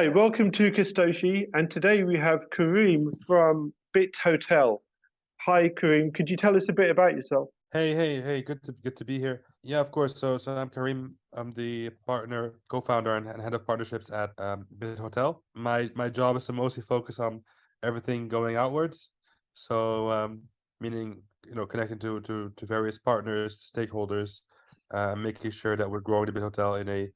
Hi, welcome to Castoshi, and today we have Kareem from BitHotel. Hi, Kareem. Could you tell us a bit about yourself? Hey! Good to be here. Yeah, of course. So I'm Kareem. I'm the partner, co-founder, and head of partnerships at BitHotel. My job is to mostly focus on everything going outwards. So meaning connecting to various partners, stakeholders, making sure that we're growing the BitHotel in a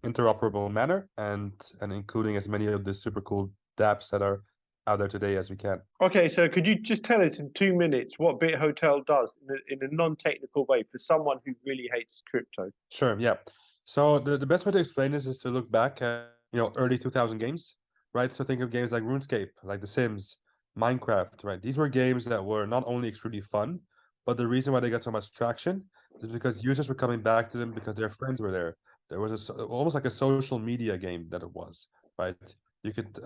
interoperable manner, and including as many of the super cool dApps that are out there today as we can. Okay, so could you just tell us in 2 minutes what BitHotel does in a non-technical way for someone who really hates crypto? Sure, yeah. So the best way to explain this is to look back at early 2000 games, right? So think of games like RuneScape, like The Sims, Minecraft, right? These were games that were not only extremely fun, but the reason why they got so much traction is because users were coming back to them because their friends were there. There was almost like a social media game that it was, right? You could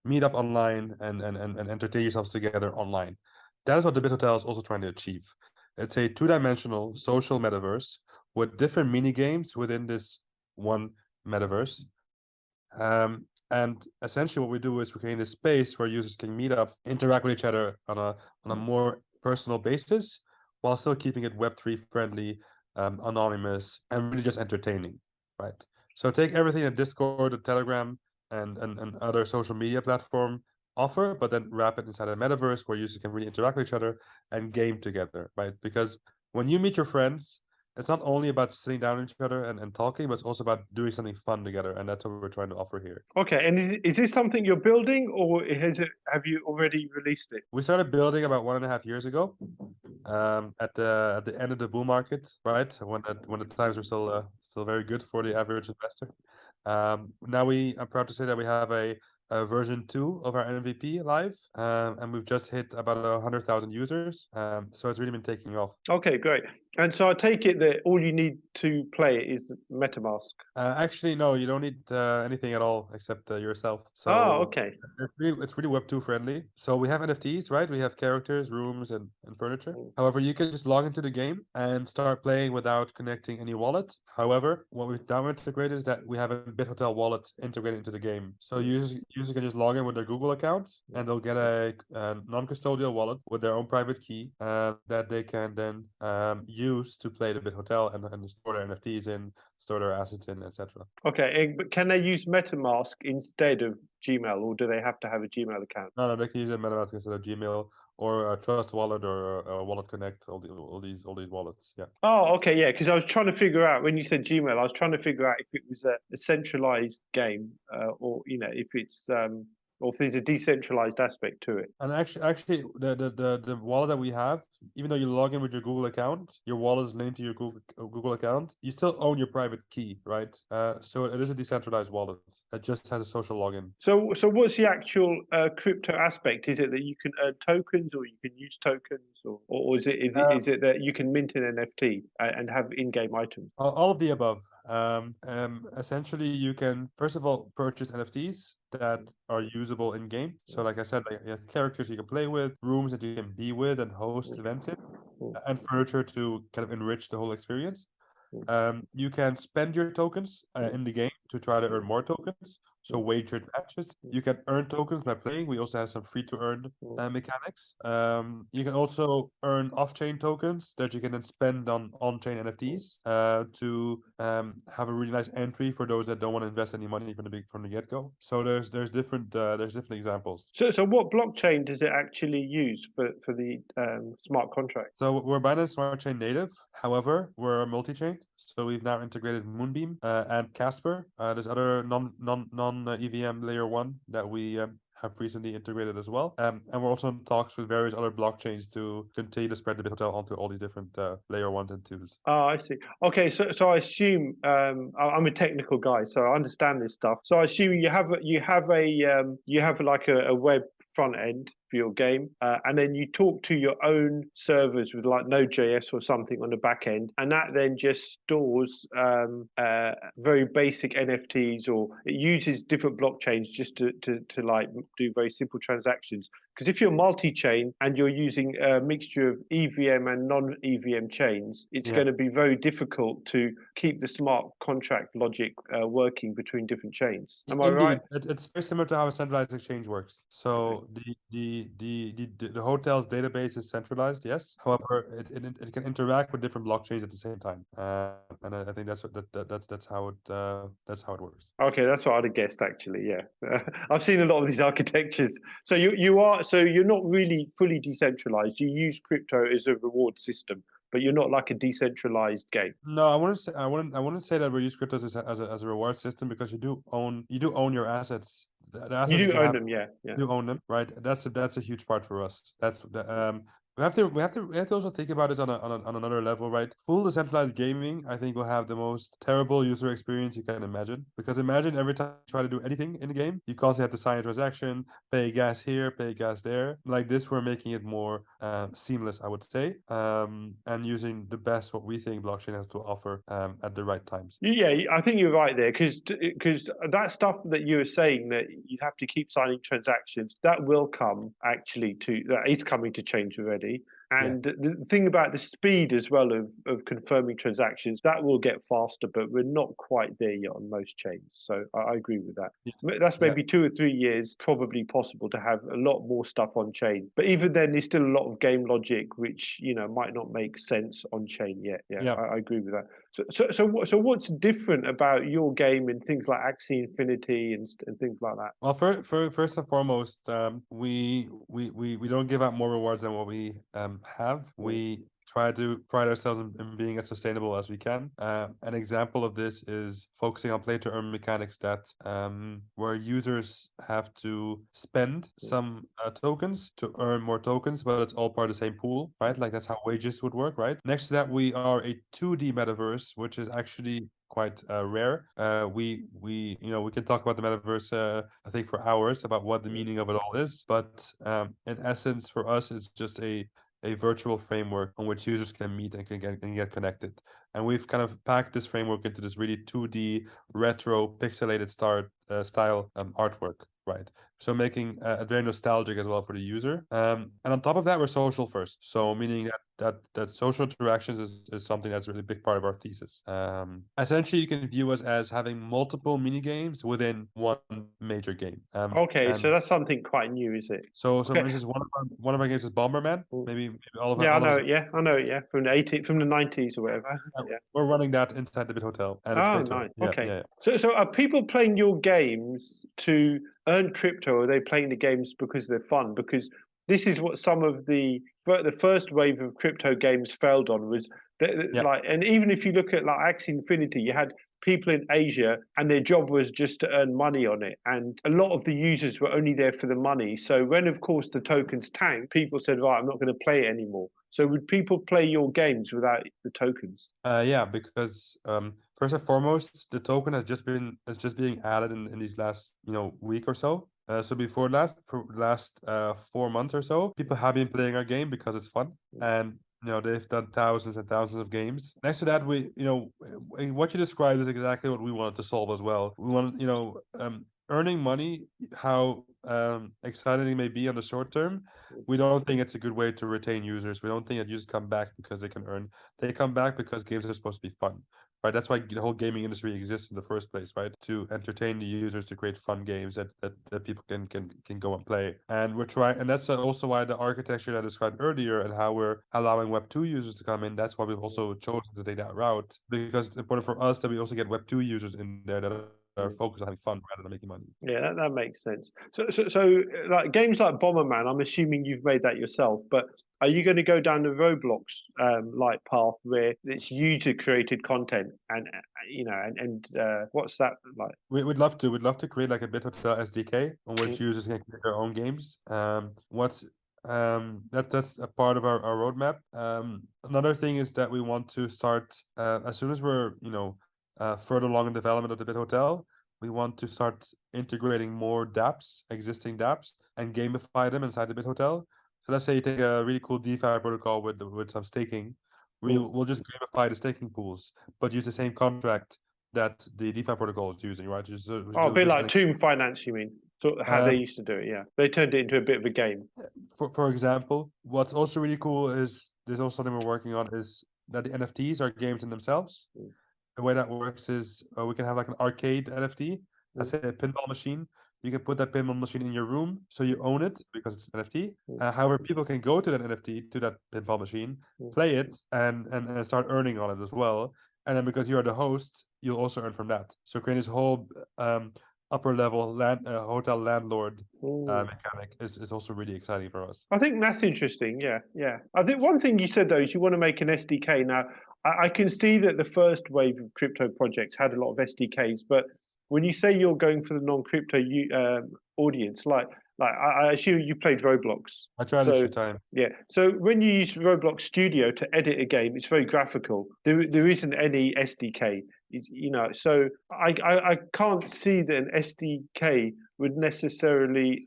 meet up online and entertain yourselves together online. That is what the Bit Hotel is also trying to achieve. It's a two-dimensional social metaverse with different mini games within this one metaverse. And essentially what we do is we create this space where users can meet up, interact with each other on a more personal basis, while still keeping it Web3 friendly, anonymous, and really just entertaining, right? So take everything that Discord, or Telegram, and other social media platform offer, but then wrap it inside a metaverse where users can really interact with each other and game together, right? Because when you meet your friends, it's not only about sitting down with each other and talking, but it's also about doing something fun together, and that's what we're trying to offer here. Okay, and is this something you're building, or have you already released it? We started building about 1.5 years ago, at the end of the bull market, right? When the times were still very good for the average investor. Now I'm proud to say that we have a version 2 of our MVP live, and we've just hit about 100,000 users. So it's really been taking off. Okay, great. And so I take it that all you need to play it is MetaMask. Actually, no, you don't need anything at all except yourself. Oh, So okay. it's really Web2 friendly. So we have NFTs, right? We have characters, rooms, and furniture. Mm. However, you can just log into the game and start playing without connecting any wallet. However, what we've now integrated is that we have a BitHotel wallet integrated into the game. So users can just log in with their Google account, and they'll get a non-custodial wallet with their own private key that they can then use to play the BitHotel and store their NFTs in, store their assets in, etc. Okay, but can they use MetaMask instead of Gmail, or do they have to have a Gmail account? No, they can use a MetaMask instead of Gmail or a Trust Wallet or a Wallet Connect. All these wallets. Yeah. Oh, okay, yeah, because I was trying to figure out when you said Gmail, I was trying to figure out if it was a centralized game, or if it's or if there's a decentralized aspect to it. And actually, the wallet that we have, even though you log in with your Google account, your wallet is linked to your Google account. You still own your private key, right? So it is a decentralized wallet. It just has a social login. So what's the actual crypto aspect? Is it that you can earn tokens, or you can use tokens, or is it that you can mint an NFT and have in-game items? All of the above. Essentially, you can first of all purchase NFTs that are usable in game. So, like I said, like you have characters you can play with, rooms that you can be with and host events in, and furniture to kind of enrich the whole experience. You can spend your tokens in the game to try to earn more tokens. So wagered matches. You can earn tokens by playing. We also have some free to earn mechanics. You can also earn off-chain tokens that you can then spend on-chain NFTs to have a really nice entry for those that don't want to invest any money from the get-go. So there's different examples. So what blockchain does it actually use for the smart contract? So we're Binance Smart Chain native. However, we're a multi-chain. So we've now integrated Moonbeam and Casper. There's other non EVM layer one that we have recently integrated as well. And we're also in talks with various other blockchains to continue to spread the BitHotel onto all these different layer ones and twos. Oh, I see. Okay, so I assume I'm a technical guy, so I understand this stuff. So I assume you have like a web front end for your game, and then you talk to your own servers with like Node.js or something on the back end, and that then just stores very basic NFTs, or it uses different blockchains just to like do very simple transactions. Because if you're multi-chain and you're using a mixture of EVM and non-EVM chains, it's going to be very difficult to keep the smart contract logic working between different chains. Am I right? It's very similar to how a centralized exchange works. So the hotel's database is centralized, yes. However, it can interact with different blockchains at the same time, and I think that's how it works. Okay, that's what I'd have guessed actually. Yeah, I've seen a lot of these architectures. So you're not really fully decentralized. You use crypto as a reward system, but you're not like a decentralized game. No, I wouldn't say that we use cryptos as a reward system, because you do own your assets. The assets You that do you own have, them, yeah. you do own them, right? That's a huge part for us. We have to also think about this on another level, right? Full decentralized gaming, I think, will have the most terrible user experience you can imagine. Because imagine every time you try to do anything in the game, you constantly have to sign a transaction, pay gas here, pay gas there. Like this, we're making it more seamless, I would say, and using the best what we think blockchain has to offer at the right times. Yeah, I think you're right there, because that stuff that you were saying, that you have to keep signing transactions, that will come actually that is coming to change already. And the thing about the speed as well of confirming transactions, that will get faster, but we're not quite there yet on most chains. So I agree with that. That's maybe 2 or 3 years probably possible to have a lot more stuff on chain. But even then, there's still a lot of game logic which might not make sense on chain yet. I agree with that. So what's different about your game and things like Axie Infinity and things like that? Well, first and foremost, we don't give out more rewards than what we have. We try to pride ourselves in being as sustainable as we can. An example of this is focusing on play to earn mechanics that where users have to spend some tokens to earn more tokens, but it's all part of the same pool, right? Like that's how wages would work, right? Next to that, we are a 2D metaverse, which is actually quite rare. We can talk about the metaverse I think for hours about what the meaning of it all is, but in essence for us it's just a virtual framework on which users can meet and can get connected. And we've kind of packed this framework into this really 2D retro pixelated style artwork, right? So making it very nostalgic as well for the user. And on top of that, we're social first. So meaning that social interactions is something that's a really big part of our thesis. Essentially, you can view us as having multiple mini games within one major game. Okay, so that's something quite new, is it? So Okay. for instance, one of our games is Bomberman. Maybe all of I know us. it. Yeah, I know it. Yeah, from the 90s or whatever. Yeah. We're running that inside the BitHotel, and it's Oh, great to nice. run. Okay. Yeah. So are people playing your games to earn crypto, or are they playing the games because they're fun? Because this is what some of the first wave of crypto games failed on, was like, and even if you look at like Axie Infinity, you had people in Asia and their job was just to earn money on it, and a lot of the users were only there for the money. So when of course the tokens tanked, people said, right, I'm not going to play it anymore. So would people play your games without the tokens? Because first and foremost, the token has just being added in these last week or so. So for the last 4 months or so, people have been playing our game because it's fun, and they've done thousands and thousands of games. Next to that, what you described is exactly what we wanted to solve as well. We want earning money, how exciting it may be on the short term. We don't think it's a good way to retain users. We don't think that users come back because they can earn. They come back because games are supposed to be fun, right? That's why the whole gaming industry exists in the first place, right? To entertain the users, to create fun games that people can go and play. And we're trying, and that's also why the architecture that I described earlier and how we're allowing Web2 users to come in. That's why we've also chosen to take that route, because it's important for us that we also get Web2 users in there that are focused on having fun rather than making money. Yeah, that makes sense. So like games like Bomberman, I'm assuming you've made that yourself, but are you going to go down the Roblox like path where it's user created content and what's that like? We'd love to create like a BitHotel SDK on which users can create their own games. That's a part of our roadmap. Another thing is that we want to start as soon as we're further along in development of the BitHotel, we want to start integrating more dApps, existing dApps, and gamify them inside the BitHotel. So let's say you take a really cool DeFi protocol with some staking. We'll just gamify the staking pools, but use the same contract that the DeFi protocol is using, right? Oh, a bit Just like Tomb Finance, you mean? Sort of how they um, used to do it, yeah. They turned it into a bit of a game. for example, what's also really cool is there's also something we're working on is that the NFTs are games in themselves. Mm. The way that works is we can have like an arcade NFT, let's say a pinball machine. You can put that pinball machine in your room, so you own it because it's an NFT. Mm. However, people can go to that NFT, to that pinball machine, Mm. play it, and start earning on it as well. And then because you are the host, you'll also earn from that. So creating this whole upper level hotel landlord Mm. mechanic is also really exciting for us. I think that's interesting. Yeah, yeah. I think one thing you said though is you want to make an SDK. Now, I can see that the first wave of crypto projects had a lot of SDKs, but when you say you're going for the non-crypto audience, I assume you played Roblox. I tried a So few times. yeah. So when you use Roblox Studio to edit a game, it's very graphical. There isn't any SDK. So I can't see that an SDK would necessarily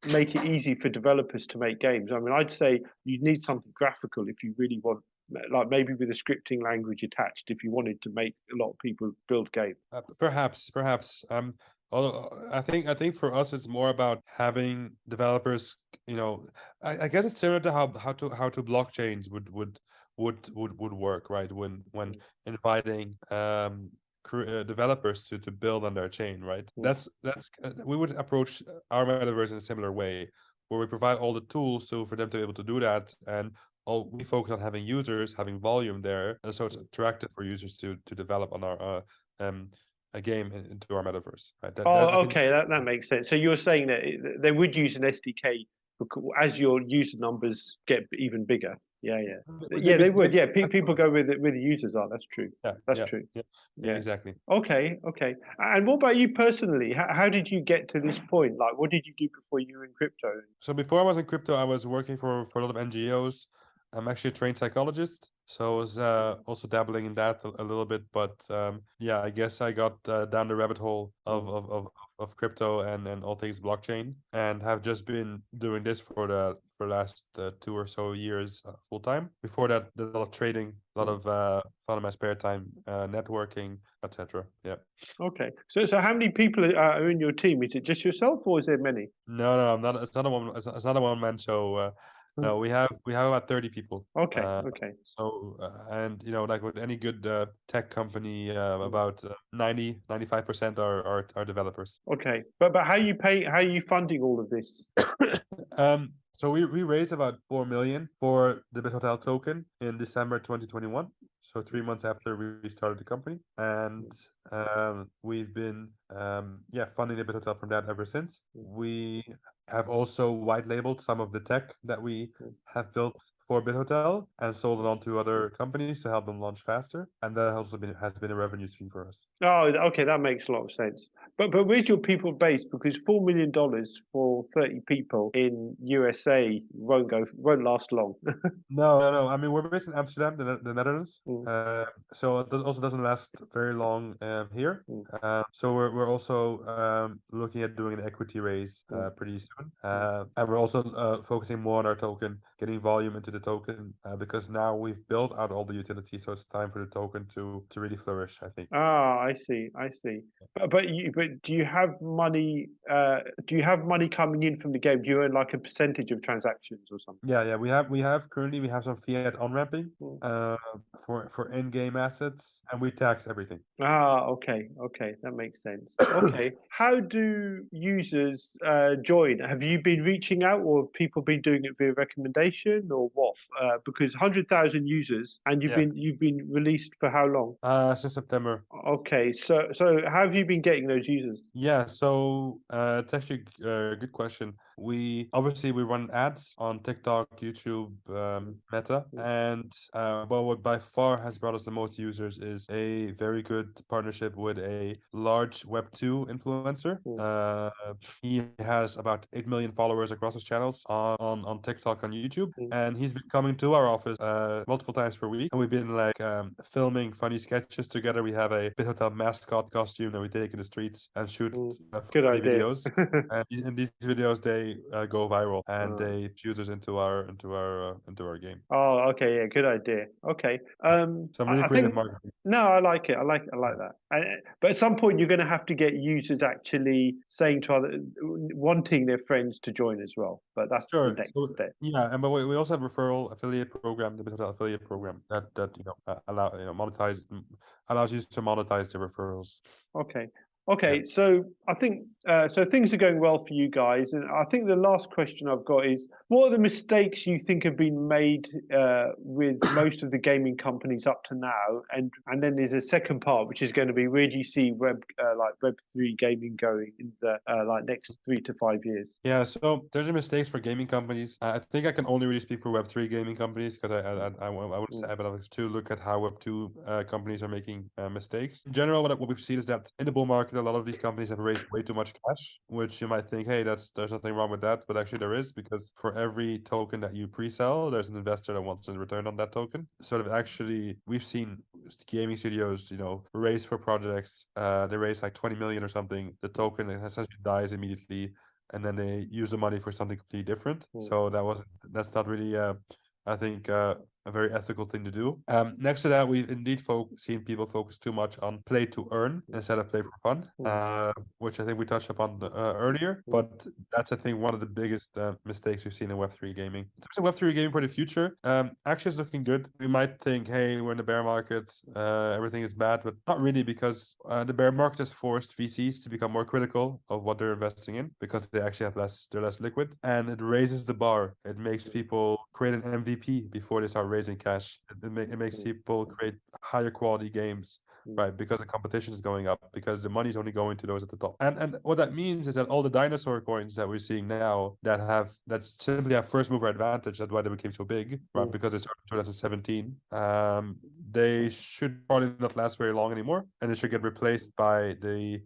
make it easy for developers to make games. I mean, I'd say you need something graphical if you really want, like maybe with a scripting language attached, if you wanted to make a lot of people build games. Perhaps. Although I think for us it's more about having developers. I guess it's similar to how to blockchains would work, right? When inviting developers to build on their chain, right? Mm. That's we would approach our metaverse in a similar way, where we provide all the tools for them to be able to do that, and all we focus on having users, having volume there, and so it's attractive for users to develop on our a game into our metaverse, right? That I Oh, think. okay, that makes sense. So you're saying that they would use an SDK as your user numbers get even bigger. Yeah, yeah, yeah. They They'd would. be Yeah, fine people for go us. with the users are. That's true. Yeah, That's yeah, true. yeah, yeah, Yeah. exactly. Okay, okay. And what about you personally? How did you get to this point? Like, what did you do before you were in crypto? So before I was in crypto, I was working for a lot of NGOs. I'm actually a trained psychologist, so I was also dabbling in that a little bit. But yeah, I guess I got down the rabbit hole of Mm. of crypto and all things blockchain, and have just been doing this for the last 2 or so years full time. Before that, did a lot of trading, a lot Mm. of fun in my spare time, networking, etc. Yeah. Okay. So how many people are in your team? Is it just yourself, or is there many? No, I'm not. It's not a one. It's not a one man show. No, we have about 30 people. Okay, Uh, okay. and like with any good tech company, Mm. about 95% are developers. Okay. But how are you funding all of this? So we raised about 4 million for the BitHotel token in December 2021. So 3 months after we started the company, and Mm. we've been funding the BitHotel from that ever since. Mm. We have also white labeled some of the tech that we Mm. have built for BitHotel and sold it on to other companies to help them launch faster, and that has been a revenue stream for us. Oh, okay, that makes a lot of sense. But where's your people based? Because $4 million for 30 people in USA won't last long. No. I mean, we're based in Amsterdam, the Netherlands. Mm. So it also doesn't last very long here. Mm. So we're also looking at doing an equity raise Mm. pretty soon. Mm. And we're also focusing more on our token, getting volume into the token, because now we've built out all the utilities, so it's time for the token to really flourish, I think. Ah, I see, I see. But do you have money? Do you have money coming in from the game? Do you earn like a percentage of transactions or something? Yeah. We have some fiat on ramping Mm. for in-game assets, and we tax everything. Ah, okay, okay, that makes sense. Okay, how do users join? Have you been reaching out, or have people been doing it via recommendation, or what? Because 100,000 users, and Yeah. you've been released for how long? Since September. Okay, so how have you been getting those users? Yeah, so it's actually a good question. We run ads on TikTok, YouTube, Mm. Meta, Mm. and but what by far has brought us the most users is a very good partnership with a large Web2 influencer. Mm. He has about 8 million followers across his channels on TikTok and YouTube, Mm. and he's he's been coming to our office multiple times per week, and we've been like filming funny sketches together. We have a BitHotel mascot costume that we take in the streets and shoot Good funny idea. videos. And these videos they go viral, and they fuse us into our game. Oh, okay, yeah, good idea. Okay, Some really I creative think marketing. no, I like it. I like that. But at some point, you're going to have to get users actually saying to other, wanting their friends to join as well. But that's the Sure. next So step. yeah, and but we also have referral affiliate program, the BitHotel affiliate program that allows you to monetize the referrals. Okay. Yeah. Okay. So I think so things are going well for you guys, and I think the last question I've got is: what are the mistakes you think have been made with most of the gaming companies up to now? And then there's a second part, which is going to be: where do you see Web3 gaming going in the like next 3 to 5 years? Yeah, so there's a mistakes for gaming companies. I think I can only really speak for Web3 gaming companies because I wouldn't say, but I was to look at how Web2 companies are making mistakes. In general, what we've seen is that in the bull market, a lot of these companies have raised way too much cash, which you might think, hey, there's nothing wrong with that, but actually there is, because for every token that you pre-sell, there's an investor that wants a return on that token. Sort of actually, we've seen gaming studios, raise for projects. They raise like 20 million or something. The token essentially dies immediately, and then they use the money for something completely different. So that's not really I think a very ethical thing to do. Next to that, we've indeed seen people focus too much on play to earn instead of play for fun, which I think we touched upon earlier. But that's, I think, one of the biggest mistakes we've seen in Web3 gaming. In terms of Web3 gaming for the future, actually it's looking good. We might think, hey, we're in the bear market, everything is bad, but not really, because the bear market has forced VCs to become more critical of what they're investing in, because they actually they're less liquid, and it raises the bar. It makes people create an MVP before they start raising cash. It makes people create higher quality games, right? Because the competition is going up, because the money is only going to those at the top. And what that means is that all the dinosaur coins that we're seeing now that simply have first mover advantage, that's why they became so big, right? Because they started in 2017. They should probably not last very long anymore, and they should get replaced by the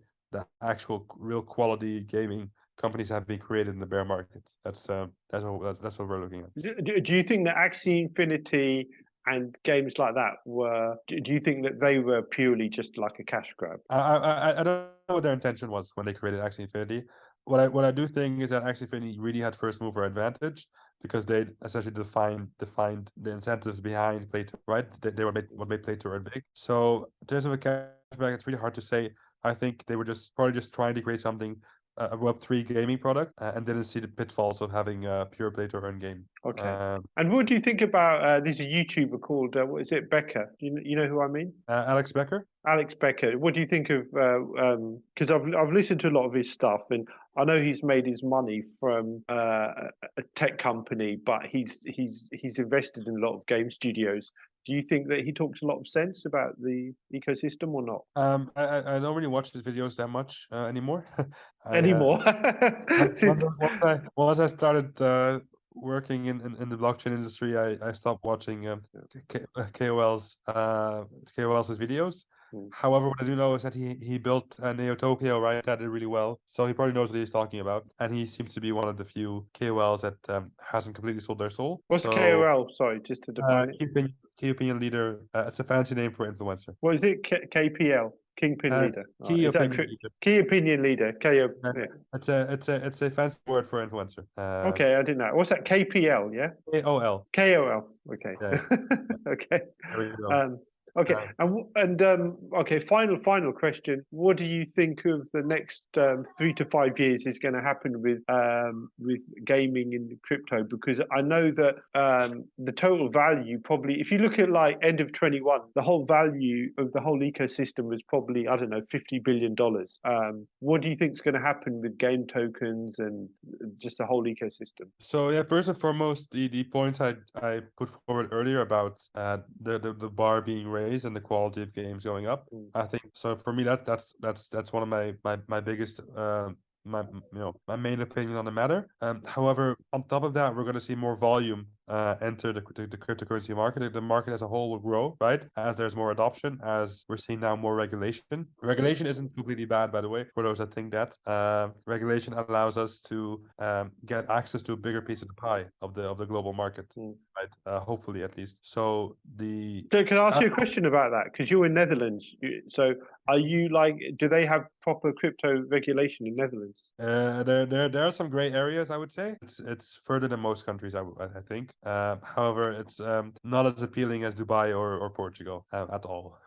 actual real quality gaming companies have been created in the bear market. That's what we're looking at. Do you think that Axie Infinity and games like that do you think that they were purely just like a cash grab? I don't know what their intention was when they created Axie Infinity. What I do think is that Axie Infinity really had first mover advantage, because they essentially defined the incentives behind play to, right. They were what made play to earn big. So in terms of a cashback, it's really hard to say. I think they were probably just trying to create something, a Web3 gaming product, and didn't see the pitfalls of having a pure play to earn game. Okay. And what do you think about there's a YouTuber called what is it, Becker? You know who I mean? Alex Becker. Alex Becker. What do you think of? Because I've listened to a lot of his stuff, and I know he's made his money from a tech company, but he's invested in a lot of game studios. Do you think that he talks a lot of sense about the ecosystem or not I don't really watch his videos that much anymore. anymore? Since Once I started working in the blockchain industry, I stopped watching KOL's videos. However, what I do know is that he built Neotopia, right? That did really well. So he probably knows what he's talking about, and he seems to be one of the few KOLs that hasn't completely sold their soul. What's KOL? Sorry, just to define it. Key opinion leader. It's a fancy name for influencer. What is it? KPL, Kingpin Leader. Key Is that opinion leader. Key Opinion Leader? KO. Yeah. It's a fancy word for influencer. Okay, I didn't know. What's that? KPL, yeah? KOL. KOL. Okay. Yeah. Okay. There we go. Okay. Okay. Final question. What do you think of the next 3 to 5 years is going to happen with gaming in crypto? Because I know that the total value probably, if you look at like end of 21, the whole value of the whole ecosystem was probably, I don't know, $50 billion. What do you think is going to happen with game tokens and just the whole ecosystem? So yeah, first and foremost, the points I put forward earlier about the bar being raised and the quality of games going up. I think so. For me, that's one of my biggest my main opinion on the matter. However, on top of that, we're going to see more volume enter the cryptocurrency market. The market as a whole will grow, right? As there's more adoption, as we're seeing now more regulation. Regulation isn't completely bad, by the way, for those that think that. Regulation allows us to get access to a bigger piece of the pie of the global market, right? Hopefully, at least. So Can I ask you a question about that? Because you're in Netherlands, so are you like? Do they have proper crypto regulation in Netherlands? There are some gray areas, I would say. It's further than most countries, I think. However, it's not as appealing as Dubai or Portugal at all.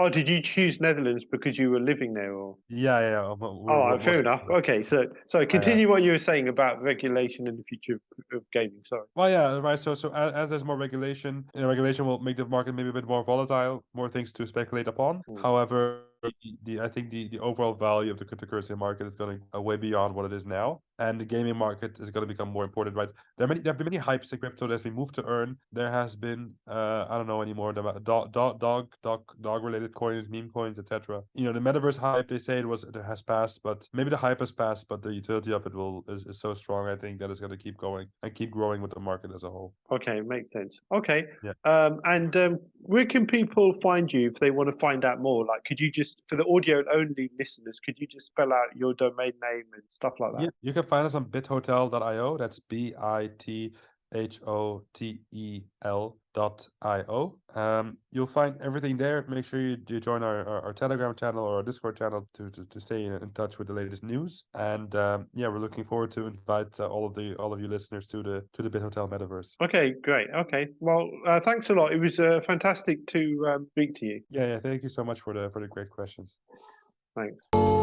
Oh, did you choose Netherlands because you were living there, or? Yeah. Oh, We're fair most. enough. Okay, so Yeah. continue what you were saying about regulation in the future of gaming. Sorry. Well, yeah, right. So as there's more regulation, regulation will make the market maybe a bit more volatile, more things to speculate upon. However, I think the overall value of the cryptocurrency market is going way beyond what it is now, and the gaming market is going to become more important, right? There have been many hypes in crypto. There's been move to earn. There has been I don't know anymore the dog related coins, meme coins, etc. The metaverse hype, they say it has passed, but maybe the hype has passed, but the utility of it is so strong. I think that it's going to keep going and keep growing with the market as a whole. Okay, makes sense. Okay, Yeah. and where can people find you if they want to find out more? Like, could you just, for the audio only listeners, could you just spell out your domain name and stuff like that? Yeah, you can find us on BitHotel.io. That's BitHotel.io. You'll find everything there. Make sure you join our Telegram channel or our Discord channel to stay in touch with the latest news. And yeah, we're looking forward to invite all of you listeners to the BitHotel metaverse. Okay, great. Okay, well, thanks a lot. It was fantastic to speak to you. Yeah. Thank you so much for the great questions. Thanks.